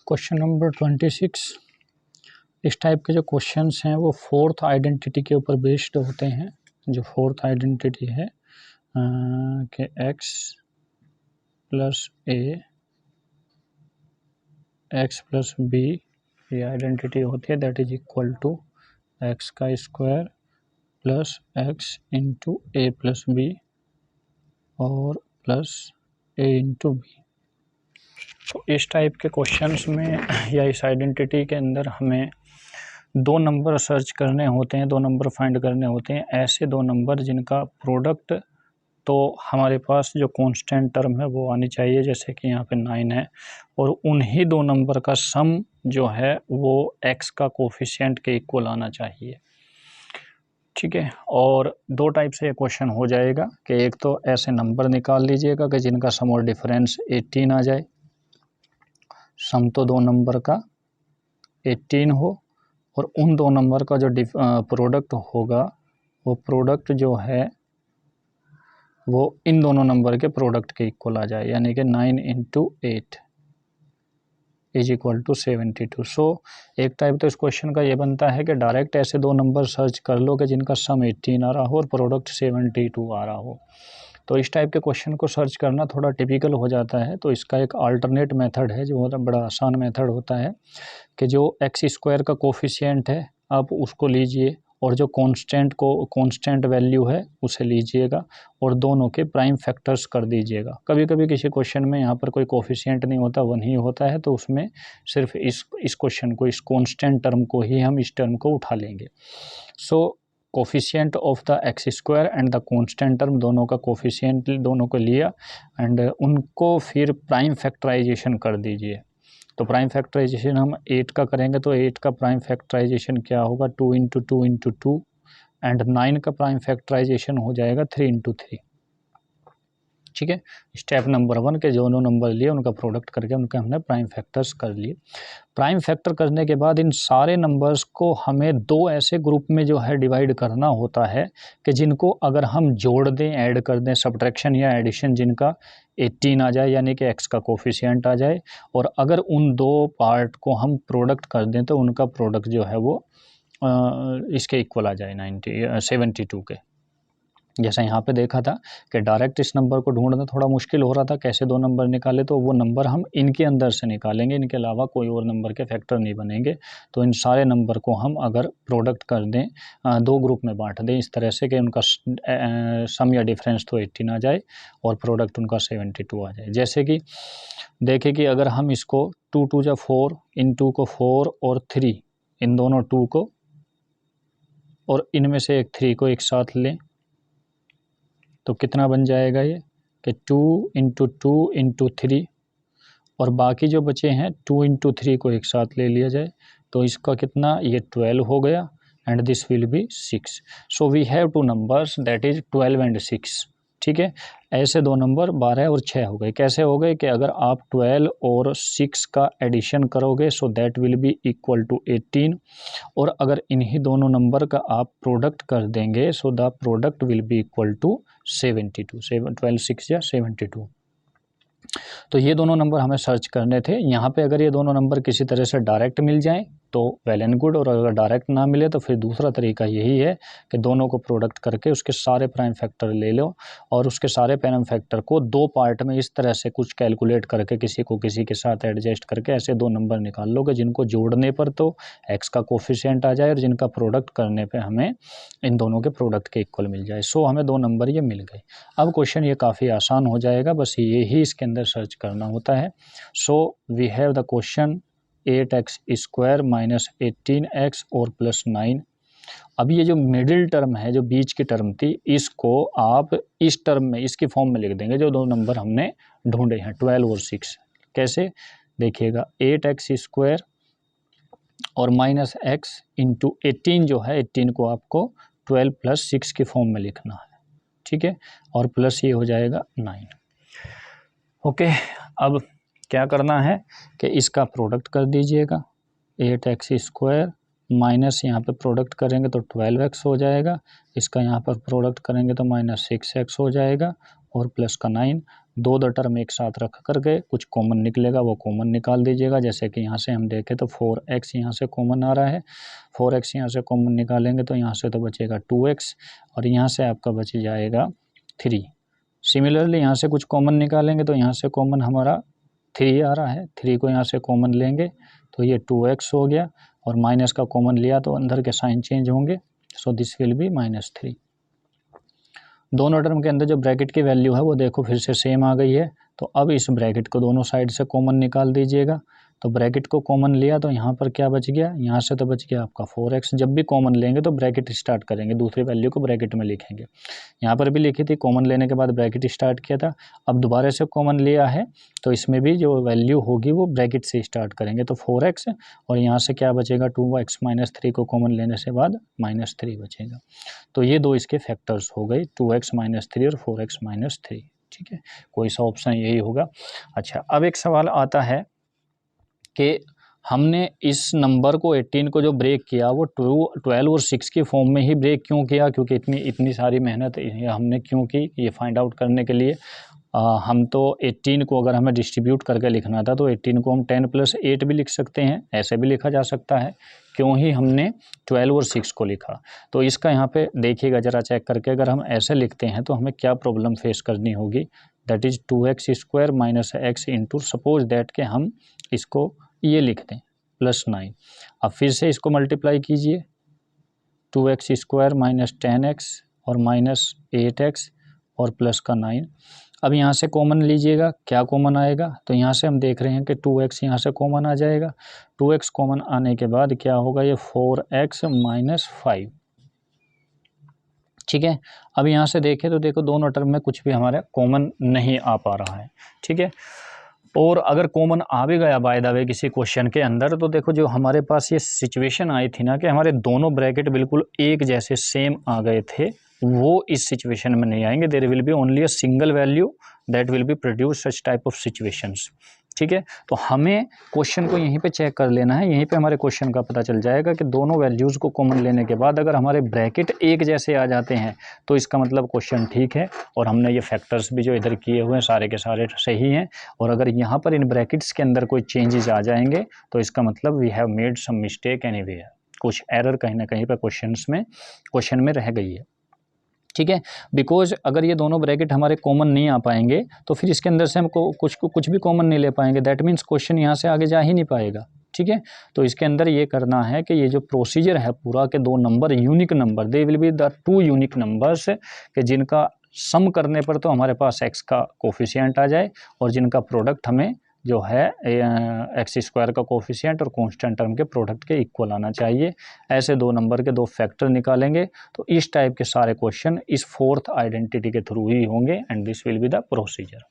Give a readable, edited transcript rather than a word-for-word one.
Question number 26। इस type के जो क्वेश्चंस हैं वो फोर्थ आइडेंटिटी के ऊपर बेस्ड होते हैं। जो फोर्थ आइडेंटिटी है कि x plus a x plus b, ये आइडेंटिटी होती है that is equal to x का square plus x into a plus b और प्लस ए इंटू बी। तो इस टाइप के क्वेश्चंस में या इस आइडेंटिटी के अंदर हमें दो नंबर सर्च करने होते हैं, दो नंबर फाइंड करने होते हैं। ऐसे दो नंबर जिनका प्रोडक्ट तो हमारे पास जो कांस्टेंट टर्म है वो आनी चाहिए, जैसे कि यहाँ पे 9 है, और उन्हीं दो नंबर का सम जो है वो x का कोफिशिएंट के इक्वल आना चाहिए। ठीक है, और दो टाइप से ये क्वेश्चन हो जाएगा कि एक तो ऐसे नंबर निकाल लीजिएगा कि जिनका सम और डिफरेंस 18 आ जाए, सम तो दो नंबर का 18 हो, और उन दो नंबर का जो प्रोडक्ट होगा वो प्रोडक्ट जो है वो इन दोनों नंबर के प्रोडक्ट के इक्वल आ जाए, यानी कि 9 इंटू 8 इज इक्वल टू 72। सो एक टाइप तो इस क्वेश्चन का ये बनता है कि डायरेक्ट ऐसे दो नंबर सर्च कर लो कि जिनका सम 18 आ रहा हो और प्रोडक्ट 72 आ रहा हो। तो इस टाइप के क्वेश्चन को सर्च करना थोड़ा टिपिकल हो जाता है। तो इसका एक अल्टरनेट मेथड है जो बड़ा आसान मेथड होता है कि जो एक्स स्क्वायर का कोफिशिएंट है आप उसको लीजिए और जो कांस्टेंट वैल्यू है उसे लीजिएगा और दोनों के प्राइम फैक्टर्स कर दीजिएगा। कभी कभी किसी क्वेश्चन में यहाँ पर कोई कोफिशिएंट नहीं होता, वन ही होता है, तो उसमें सिर्फ इस क्वेश्चन को, इस कांस्टेंट टर्म को ही हम इस टर्म को उठा लेंगे। So coefficient of the x square and the constant term, दोनों का कोफिशिएंट दोनों को लिया एंड उनको फिर प्राइम फैक्टराइजेशन कर दीजिए। तो प्राइम फैक्टराइजेशन हम 8 का करेंगे तो 8 का प्राइम फैक्टराइजेशन क्या होगा, 2 इंटू 2 इंटू 2, एंड 9 का प्राइम फैक्टराइजेशन हो जाएगा 3 इंटू 3। ठीक है, स्टेप नंबर 1 के जो नंबर लिए उनका प्रोडक्ट करके उनके हमने प्राइम फैक्टर्स कर लिए। प्राइम फैक्टर करने के बाद इन सारे नंबर्स को हमें दो ऐसे ग्रुप में जो है डिवाइड करना होता है कि जिनको अगर हम जोड़ दें, ऐड कर दें, सब्ट्रैक्शन या एडिशन जिनका 18 आ जाए, यानी कि x का कोफिशिएंट आ जाए, और अगर उन दो पार्ट को हम प्रोडक्ट कर दें तो उनका प्रोडक्ट जो है वो इसके इक्वल आ जाए 72 के। जैसा यहाँ पे देखा था कि डायरेक्ट इस नंबर को ढूंढना थोड़ा मुश्किल हो रहा था, कैसे दो नंबर निकाले, तो वो नंबर हम इनके अंदर से निकालेंगे, इनके अलावा कोई और नंबर के फैक्टर नहीं बनेंगे। तो इन सारे नंबर को हम अगर प्रोडक्ट कर दें, दो ग्रुप में बांट दें इस तरह से कि उनका सम या डिफरेंस तो 18 आ जाए और प्रोडक्ट उनका 72 आ जाए। जैसे कि देखें कि अगर हम इसको 2 2 जा 4, इन 2 को 4 और 3, इन दोनों 2 को और इनमें से एक 3 को एक साथ लें तो कितना बन जाएगा ये कि 2 इंटू 2 इंटू 3, और बाकी जो बचे हैं 2 इंटू 3 को एक साथ ले लिया जाए तो इसका कितना, ये 12 हो गया and this will be 6। So we have two numbers that is 12 and 6। ठीक है, ऐसे दो नंबर 12 और 6 हो गए। कैसे हो गए कि अगर आप 12 और 6 का एडिशन करोगे so that will be equal to 18, और अगर इन्हीं दोनों नंबर का आप प्रोडक्ट कर देंगे so the product will be equal to 72। 12 6 या 72। तो ये दोनों नंबर हमें सर्च करने थे। यहाँ पे अगर ये दोनों नंबर किसी तरह से डायरेक्ट मिल जाएं तो वेल एंड गुड, और अगर डायरेक्ट ना मिले तो फिर दूसरा तरीका यही है कि दोनों को प्रोडक्ट करके उसके सारे प्राइम फैक्टर ले लो और उसके सारे प्राइम फैक्टर को दो पार्ट में इस तरह से कुछ कैलकुलेट करके किसी को किसी के साथ एडजस्ट करके ऐसे दो नंबर निकाल लो कि जिनको जोड़ने पर तो x का कोफिशिएंट आ जाए और जिनका प्रोडक्ट करने पर हमें इन दोनों के प्रोडक्ट के इक्वल मिल जाए। सो हमें दो नंबर ये मिल गए। अब क्वेश्चन ये काफ़ी आसान हो जाएगा, बस ये ही इसके अंदर सर्च करना होता है। So we have the question 8x square minus 18x और प्लस 9। अब ये जो मिडिल टर्म है, जो बीच की टर्म थी, इसको आप इस टर्म में, इसकी फॉर्म में लिख देंगे जो दो नंबर हमने ढूंढे हैं 12 और 6। कैसे देखिएगा, 8x स्क्वायर और माइनस x इंटू 18 जो है, 18 को आपको 12 प्लस 6 की फॉर्म में लिखना है। ठीक है, और प्लस ये हो जाएगा 9। ओके, अब क्या करना है कि इसका प्रोडक्ट कर दीजिएगा, 8x स्क्वायर माइनस यहाँ पे प्रोडक्ट करेंगे तो 12x हो जाएगा, इसका यहाँ पर प्रोडक्ट करेंगे तो माइनस 6x हो जाएगा, और प्लस का 9। दो टर्म एक साथ रख करके कुछ कॉमन निकलेगा वो कॉमन निकाल दीजिएगा। जैसे कि यहाँ से हम देखें तो 4x यहाँ से कॉमन आ रहा है, 4x यहाँ से कॉमन निकालेंगे तो यहाँ से तो बचेगा 2x और यहाँ से आपका बच जाएगा 3। सिमिलरली यहाँ से कुछ कॉमन निकालेंगे तो यहाँ से कॉमन हमारा 3 आ रहा है, 3 को यहाँ से कॉमन लेंगे तो ये 2x हो गया और माइनस का कॉमन लिया तो अंदर के साइन चेंज होंगे, सो दिस विल बी -3। दोनों टर्म के अंदर जो ब्रैकेट की वैल्यू है वो देखो फिर से सेम आ गई है। तो अब इस ब्रैकेट को दोनों साइड से कॉमन निकाल दीजिएगा। तो ब्रैकेट को कॉमन लिया तो यहाँ पर क्या बच गया, यहाँ से तो बच गया आपका 4x। जब भी कॉमन लेंगे तो ब्रैकेट स्टार्ट करेंगे, दूसरी वैल्यू को ब्रैकेट में लिखेंगे। यहाँ पर भी लिखी थी, कॉमन लेने के बाद ब्रैकेट स्टार्ट किया था। अब दोबारा से कॉमन लिया है तो इसमें भी जो वैल्यू होगी वो ब्रैकेट से स्टार्ट करेंगे। तो 4x और यहाँ से क्या बचेगा 2x - 3 को कॉमन लेने से बाद -3 बचेगा। तो ये दो इसके फैक्टर्स हो गए, 2x - 3 और 4x - 3। ठीक है, कोई सा ऑप्शन यही होगा। अच्छा, अब एक सवाल आता है कि हमने इस नंबर को 18 को जो ब्रेक किया वो 12 और 6 की फॉर्म में ही ब्रेक क्यों किया, क्योंकि इतनी सारी मेहनत हमने क्यों की ये फाइंड आउट करने के लिए। हम तो 18 को अगर हमें डिस्ट्रीब्यूट करके लिखना था तो 18 को हम 10 + 8 भी लिख सकते हैं, ऐसे भी लिखा जा सकता है। क्यों ही हमने 12 और 6 को लिखा, तो इसका यहाँ पे देखिएगा ज़रा चेक करके। अगर हम ऐसे लिखते हैं तो हमें क्या प्रॉब्लम फेस करनी होगी, that is 2x² - x into, suppose that के हम इसको ये लिख दें +9। अब फिर से इसको मल्टीप्लाई कीजिए, 2x² - 10x और -8x और प्लस का 9। अब यहाँ से कॉमन लीजिएगा, क्या कॉमन आएगा, तो यहाँ से हम देख रहे हैं कि 2x यहाँ से कॉमन आ जाएगा। 2x कॉमन आने के बाद क्या होगा, ये 4x - 5। ठीक है, अब यहाँ से देखें तो देखो दोनों टर्म में कुछ भी हमारा कॉमन नहीं आ पा रहा है। ठीक है, और अगर कॉमन आ भी गया बाय द वे किसी क्वेश्चन के अंदर, तो देखो जो हमारे पास ये सिचुएशन आई थी ना कि हमारे दोनों ब्रैकेट बिल्कुल एक जैसे सेम आ गए थे, वो इस सिचुएशन में नहीं आएंगे। There will be only a single value that will be produce such type of situations. ठीक है, तो हमें क्वेश्चन को यहीं पे चेक कर लेना है, यहीं पे हमारे क्वेश्चन का पता चल जाएगा कि दोनों वैल्यूज़ को कॉमन लेने के बाद अगर हमारे ब्रैकेट एक जैसे आ जाते हैं तो इसका मतलब क्वेश्चन ठीक है और हमने ये फैक्टर्स भी जो इधर किए हुए हैं सारे के सारे सही हैं। और अगर यहाँ पर इन ब्रैकेट्स के अंदर कोई चेंजेस आ जाएंगे तो इसका मतलब we have made some mistake anywhere, कुछ एरर कहीं ना कहीं पर क्वेश्चन में रह गई है। ठीक है, बिकॉज अगर ये दोनों ब्रैकेट हमारे कॉमन नहीं आ पाएंगे तो फिर इसके अंदर से हम कुछ भी कॉमन नहीं ले पाएंगे, दैट मीन्स क्वेश्चन यहाँ से आगे जा ही नहीं पाएगा। ठीक है, तो इसके अंदर ये करना है कि ये जो प्रोसीजर है पूरा के दो number unique number, they will be the 2 unique numbers कि जिनका सम करने पर तो हमारे पास x का कोफिशिएंट आ जाए और जिनका प्रोडक्ट हमें जो है x² का कोफिशिएंट और कांस्टेंट टर्म के प्रोडक्ट के इक्वल आना चाहिए। ऐसे दो नंबर के दो फैक्टर निकालेंगे तो इस टाइप के सारे क्वेश्चन इस फोर्थ आइडेंटिटी के थ्रू ही होंगे and this will be the procedure.